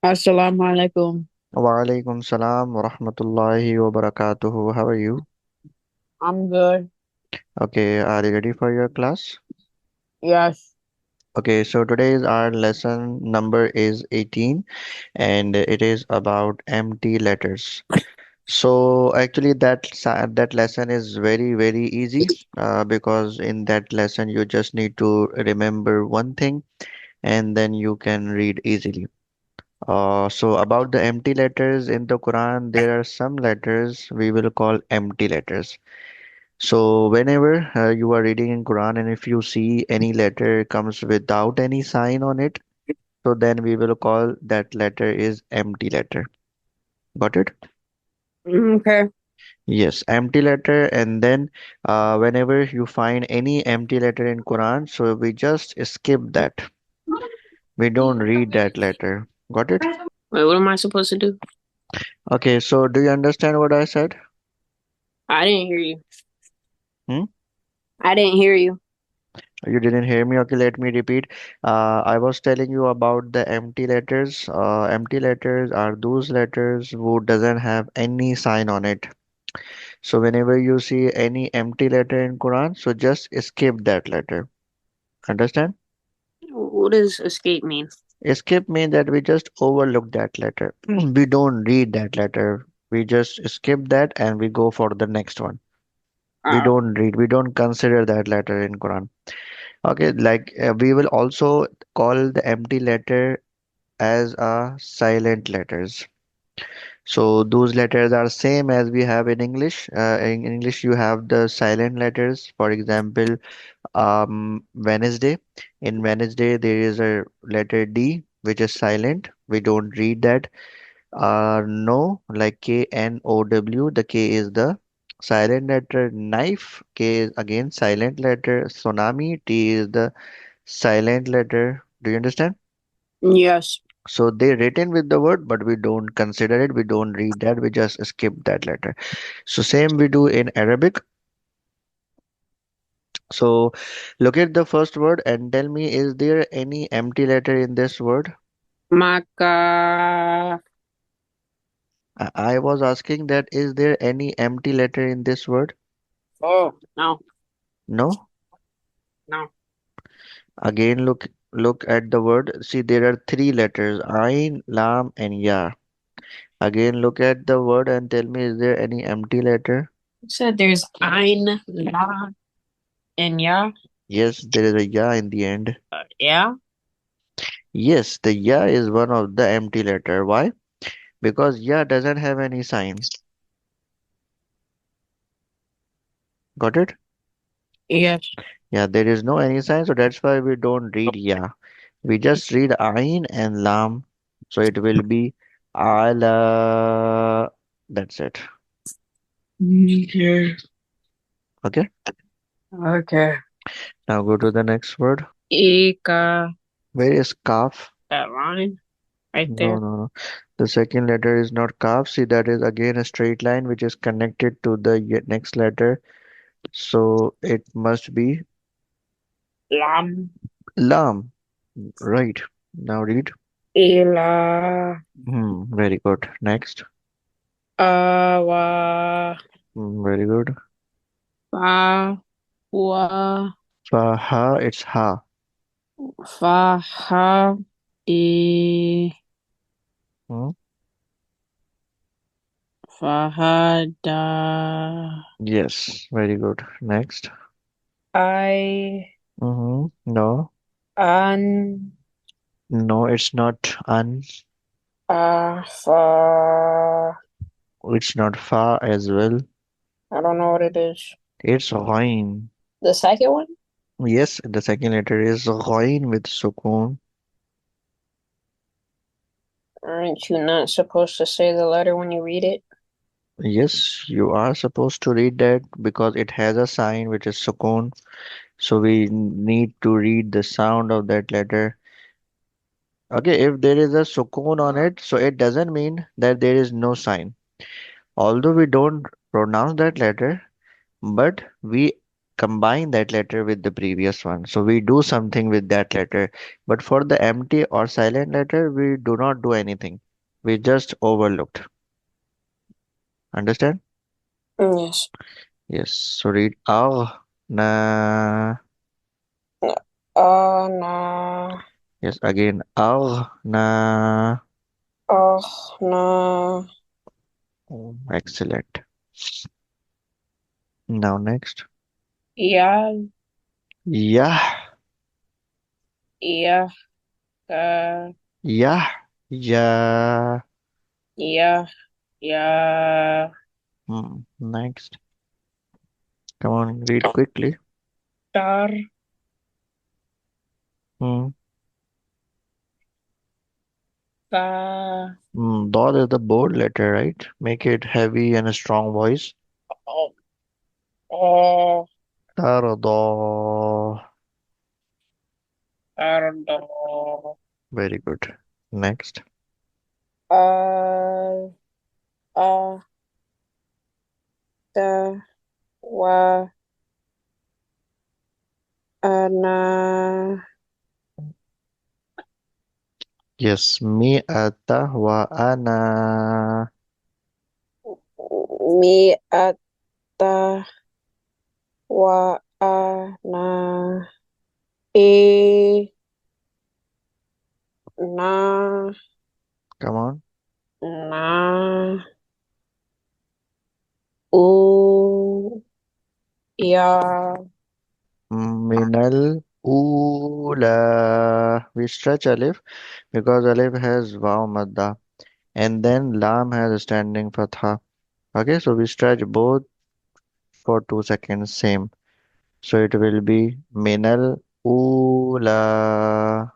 Assalamu Alaikum. Wa salam wa rahmatullahi wa barakatuhu. How are you? I'm good. Okay, are you ready for your class? Yes. Okay, so today's our lesson number is 18 and it is about empty letters. So actually that lesson is very easy because in that lesson you just need to remember one thing and then you can read easily. So about the empty letters in the Quran, there are some letters we will call empty letters. So whenever you are reading in Quran and if you see any letter comes without any sign on it, so then we will call that letter is empty letter. Got it? Okay. Yes, empty letter. And then whenever you find any empty letter in Quran, so we just skip that. We don't read that letter. Got it? Wait, what am I supposed to do? Okay, so do you understand what I said? I didn't hear you. Hmm? I didn't hear you. You didn't hear me? Okay, let me repeat. I was telling you about the empty letters. Empty letters are those letters who doesn't have any sign on it. So whenever you see any empty letter in Quran, so just skip that letter. Understand? What does escape mean? Skip means that we just overlook that letter. We don't read that letter. We just skip that and we go for the next one. We Uh, don't read. We don't consider that letter in Quran. Okay, like we will also call the empty letter as a silent letters. So those letters are same as we have in English. In English, you have the silent letters. For example, Wednesday. In Wednesday, there is a letter D, which is silent. We don't read that. No, like K-N-O-W. The K is the silent letter. Knife, K is again silent letter. Tsunami, T is the silent letter. Do you understand? yes. So they written with the word, but we don't consider it. We don't read that. We just skip that letter. So same we do in Arabic. So look at the first word and tell me, is there any empty letter in this word? Maka. I was asking that, is there any empty letter in this word? Oh, no. No. No. Again, look at the word. See, there are three letters: Ain, Lam, and Ya. Again, look at the word and tell me, is there any empty letter? You said there's ein, la, and ya. Yes, there is a Ya in the end. Yeah? Yes, the Ya is one of the empty letter. Why? Because Ya doesn't have any sign. Got it? Yes. Yeah, there is no any sign, so that's why we don't read Ya. We just read Ain and Lam. So it will be Ala. That's it. Okay. Okay. Okay. Now go to the next word. Ika. Where is Kaf? That line right No, there. no, no. The second letter is not Kaf. See, that is again a straight line which is connected to the next letter. So it must be Lam. Lam. Right. Now read. Ila. Very good. Next. Awa. Very good. Fa. Wa. Faha, it's Ha. Faha. I. Hmm. Fahada. Yes, very good. Next. I. No, An. no, it's not An. Fa. It's not Fa as well. I don't know what it is. It's Ghain. The second one? Yes, the second letter is Ghain with Sukun. Aren't you not supposed to say the letter when you read it? Yes, you are supposed to read that because it has a sign which is Sukun. So we need to read the sound of that letter. Okay, if there is a Sukun on it, so it doesn't mean that there is no sign. Although we don't pronounce that letter, but we combine that letter with the previous one. So we do something with that letter. But for the empty or silent letter, we do not do anything. We just overlooked. Understand? Yes. Yes. So read na. Ana. Yes, again na. Na. Oh, excellent. Now next. Ya, Yeah, ya, ka, yeah, yeah. ya, ya, Next. Come on, read quickly. tar, Hmm. ta, Dot is the bold letter, right? Make it heavy and a strong voice. o, o, Tarda. tardo, Very good. Next. A. A. Ta. Wa. Ana. Yes, mi ata wa ana. Mi. Ata. Wa. Ana. E. Na. Come on. Na. U. Ya. Minal ula. We stretch alif because alif has waw madda and then lam has a standing fatha. Okay, so we stretch both for 2 seconds, same. So it will be minal ula.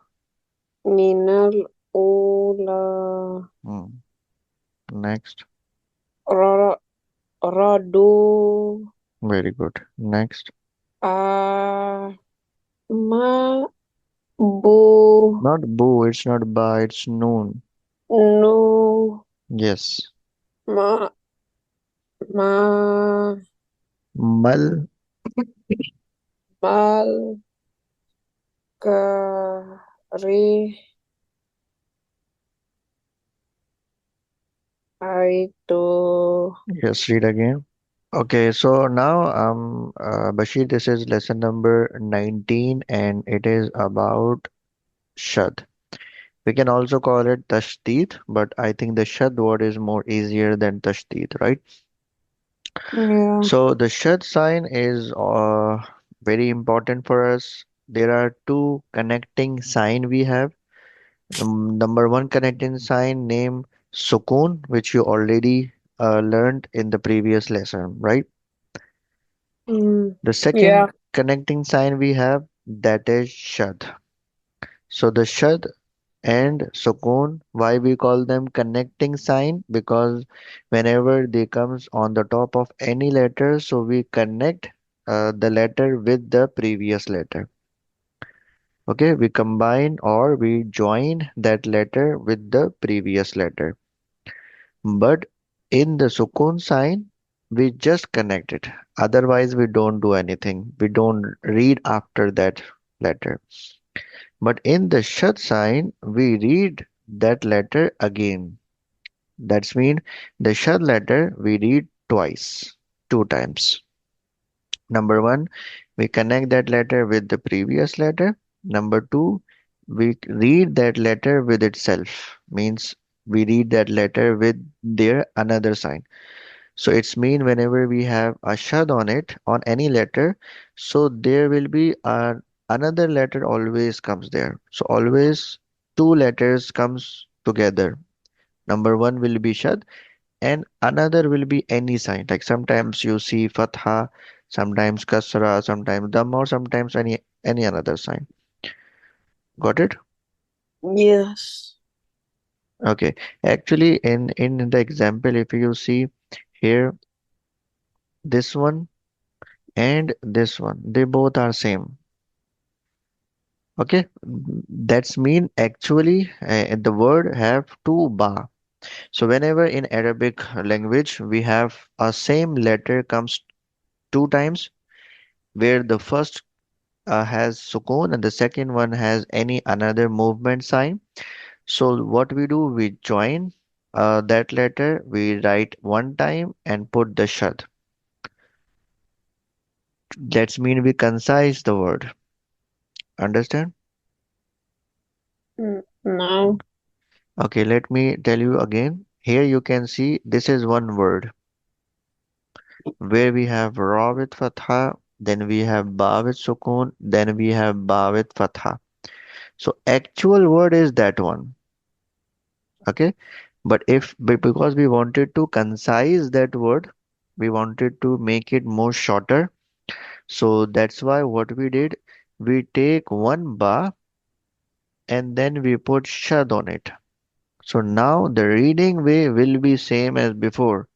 Minal ula. Hmm. Next. Ra. Radu. Very good. Next. A. Ma. Bu. Not boo, it's not ba, it's noon. Nu. Yes. Ma. Ma. Mal. Mal. Kari. Aitu. Yes, read again. Okay, so now Bashir, this is lesson number 19 and it is about Shad. We can also call it Tashdeed, but I think the Shad word is more easier than Tashdeed, right? Yeah. So the Shad sign is very important for us. There are two connecting sign we have. Number one connecting sign named Sukun, which you already learned in the previous lesson, right? Mm. The Yeah. second connecting sign we have that is Shad. So the Shad and Sukun, why we call them connecting sign? Because whenever they comes on the top of any letter, so we connect the letter with the previous letter. Okay, we combine or we join that letter with the previous letter. But in the Sukun sign, we just connect it. Otherwise, we don't do anything. We don't read after that letter. But in the Shad sign, we read that letter again. That's mean the Shad letter we read twice, two times. Number one, we connect that letter with the previous letter. Number two, we read that letter with itself. Means we read that letter with their another sign. So it's mean whenever we have a shad on it, on any letter, so there will be another letter always comes there. So always two letters comes together. Number one will be shad and another will be any sign. Like sometimes you see fatha, sometimes kasra, sometimes dam, or sometimes any another sign. Got it? Yes. Okay. Actually, in the example, if you see here, this one and this one, they both are same. Okay, that's mean actually the word have two ba. So whenever in Arabic language we have a same letter comes two times, where the first has sukoon and the second one has any another movement sign. So what we do, we join that letter, we write one time and put the shad. That's mean we concise the word. Understand? No. Okay, let me tell you again. Here you can see this is one word where we have ra with fatha, then we have ba with sukoon, then we have ba with fatha. So actual word is that one. Okay, but because we wanted to concise that word, we wanted to make it more shorter. So that's why what we did, we take one ba and then we put shad on it. So now the reading way will be same as before,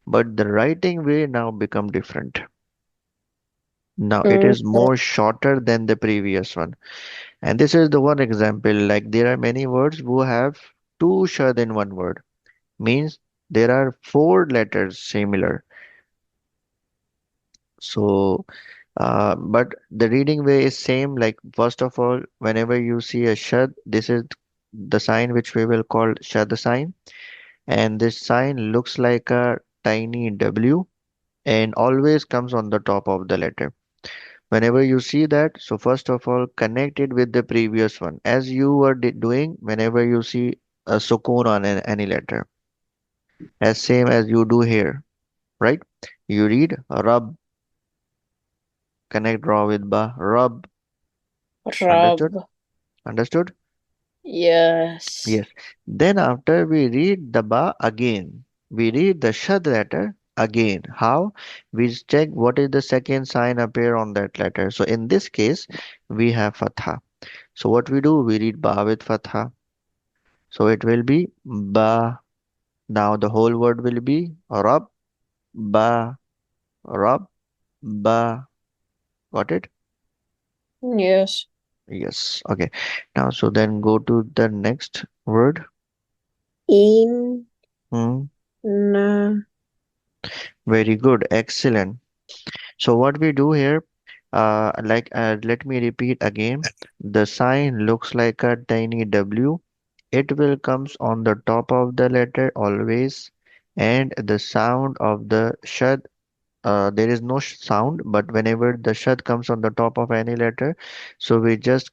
but the writing way now become different. Now it is Okay. more shorter than the previous one. And this is the one example. Like there are many words who have two shad in one word. Means there are four letters similar. So but the reading way is same. Like first of all, whenever you see a shad, this is the sign which we will call Shaddah sign, and this sign looks like a tiny W and always comes on the top of the letter. Whenever you see that, so first of all, connect it with the previous one, as you were doing whenever you see a sukoon on any letter, as same as you do here, right? You read Rab, connect raw with ba, Rab. Understood? Rub. Understood? Yes. Yes. Then after we read the ba again, we read the shad letter again. How? We check what is the second sign appear on that letter. So in this case, we have fatha. So what we do, we read ba with fatha. So it will be ba. Now the whole word will be rab, ba, rab, ba. Got it? Yes. Yes. Okay. Now so then go to the next word. In. Hmm. Na. Very good. Excellent. So what we do here, let me repeat again. The sign looks like a tiny W. It will comes on the top of the letter always, and the sound of the shad. There is no sound, but whenever the shad comes on the top of any letter, so we just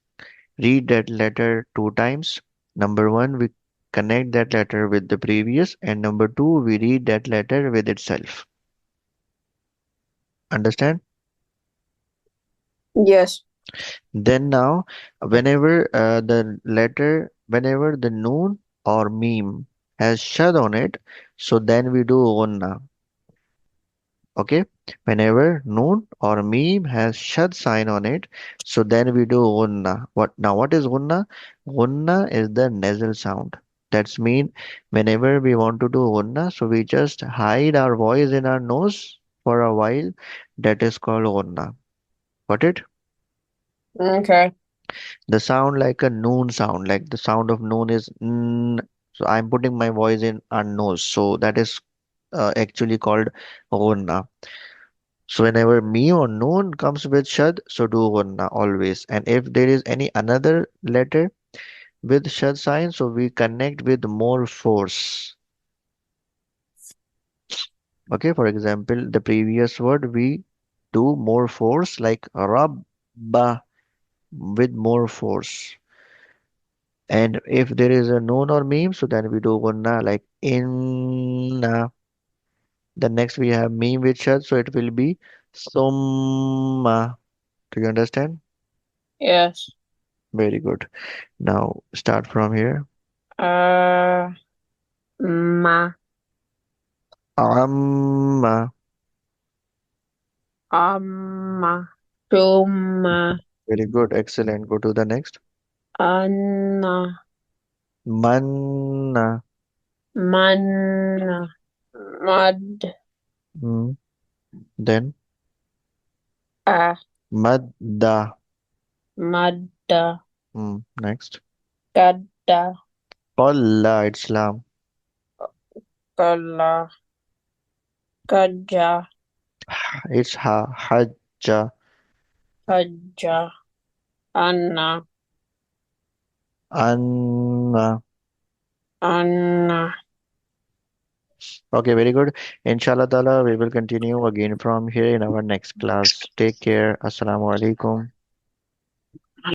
read that letter two times. Number one, we connect that letter with the previous, and number two, we read that letter with itself. Understand? Yes. Then now, whenever the noon or meme has shad on it, so then we do gunna. Okay, whenever noon or meme has shad sign on it, so then we do gunna. What is gunna? Gunna is the nasal sound. That's mean whenever we want to do gunna, so we just hide our voice in our nose for a while. That is called gunna. Got it? Okay. The sound like a noon sound, like the sound of noon is n. So I'm putting my voice in our nose, so that is actually called gunna. So whenever me or noon comes with shad, so do gunna always. And if there is any another letter with shad sign, so we connect with more force. Okay, for example, the previous word we do more force like rabba with more force. And if there is a noon or meme, so then we do gunna like inna. Then next we have meme with shad, so it will be summa. Do you understand? Yes. Very good. Now start from here. Uh. Ma. Amma. Amma. Tuma. Very good. Excellent. Go to the next. Anna. Manna. Manna. Mud. Mm. Then Ah. madda. Madda. Next. Gadda. Qalla. It's lam. Galla. Gaja. It's ha. Hajja. hajja, anna, Anna. anna. Okay, very good. Inshallah Ta'ala, we will continue again from here in our next class. Take care. Assalamu alaikum.